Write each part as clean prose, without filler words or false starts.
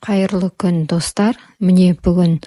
Қайырлы күн, достар. Міне бүгін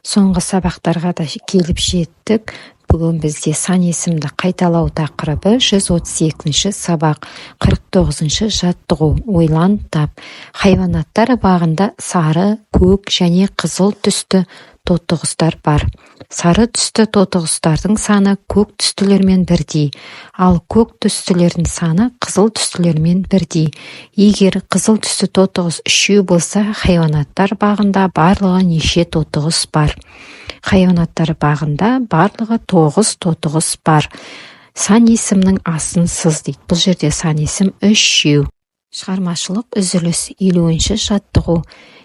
соңғы сабақтарға да келіп жеттік. Бүгін бізде сан есімді қайталау тақырыбы 132-ші сабақ, 49-ші жаттығу. Ойлан, тап. Хайванаттар бағында сары, көк және қызыл түсті тотықұстар бар. Сары түсті тотықұстардың саны көк түстілермен бірдей, ал көк түстілердің саны қызыл түстілермен бірдей. Егер қызыл түсті тотықұс 3 болса, хайванаттар бағында барлығы неше тотықұс бар? Хайванаттар бағында барлығы 9 тотықұс бар. Сан есімнің асын сыз дейді. Бұл жерде сан есім 3. Шығармашылық үзіліс. 50-ші жаттығу.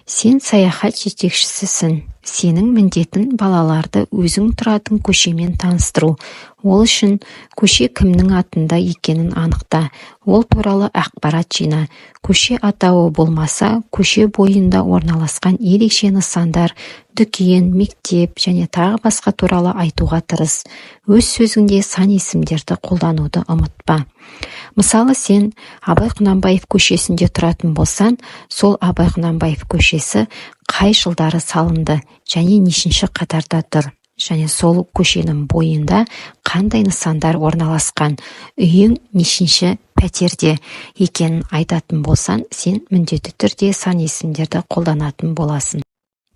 Сен саяхат жетекшісісің. Сенің міндетің балаларды өзің тұратын көшемен таныстыру. Ол үшін көше кімнің атында екенін анықта. Ол туралы ақпарат жина. Көше атауы болмаса, көше бойында орналасқан ерекше нысандар, дүкен, мектеп және тағы басқа туралы айтуға тырыс. Өз сөзіңде сан есімдерді қолдануды ұмытпа. Мысалы, сен Абай Құнанбаев көшесінде тұратын болсан, сол Абай Құнанбаев көшесі қай жылдары салынды және нешінші қатарда тұр, және сол көшенің бойында қандай нысандар орналасқан, үйің нешінші пәтерде екенін айтатын болсан, сен міндетті түрде сан есімдерді қолданатын боласың.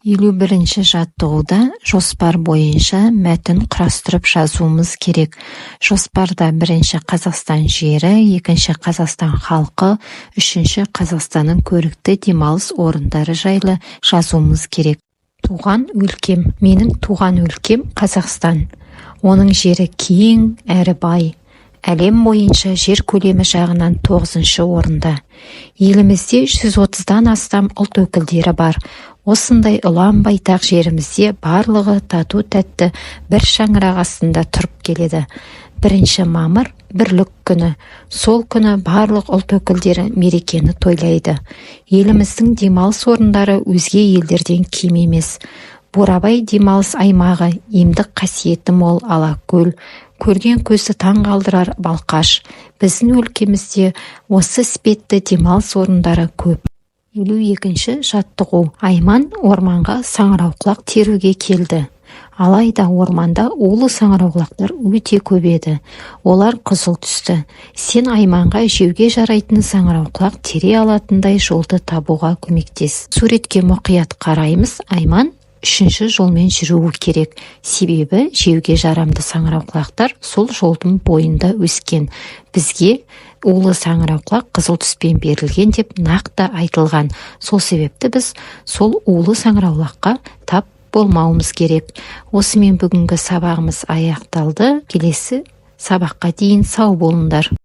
51-ші жаттығуда жоспар бойынша мәтін құрастырып жазуымыз керек. Жоспарда 1-ші Қазақстан жері, 2-ші Қазақстан халқы, 3-ші Қазақстанның көрікті демалыс орындары жайлы жазуымыз керек. Туған өлкем. Менің туған өлкем Қазақстан. Оның жері кең әрі бай. Әлем бойынша жер көлемі жағынан 9-шы орында. Елімізде 130-дан астам ұлт өкілдері бар. Осындай ұлан байтақ жерімізде барлығы тату тәтті бір шаңырақ астында тұрып келеді. 1 мамыр бірлік күні. Сол күні барлық ұлт өкілдері мерекені тойлайды. Еліміздің демалыс орындары өзге елдерден кем емес. Бурабай демалыс аймағы, емдік қасиеті мол Алакөл, көрген көзді таң қалдырар Балқаш. Біздің өлкемізде осы іспетті демалыс орындары көп. 52-ші жаттығу. Айман орманға саңырауқұлақ теруге келді. Алайда орманда улы саңырауқұлақтар өте көп еді. Олар қызыл түсті. Сен Айманға жеуге жарайтын саңырауқұлақ тере алатындай жолды табуға көмектес. Суретке мұқият қараймыз. Айман 3-ші жолмен жүруі керек. Себебі жеуге жарамды саңырауқұлақтар сол жолдың бойында өскен. Бізге улы саңырауқұлақ қызыл түспен берілген деп нақты айтылған. Сол себепті біз сол улы саңырауқұлаққа тап болмауымыз керек. Осымен бүгінгі сабағымыз аяқталды. Келесі сабаққа дейін сау болыңдар.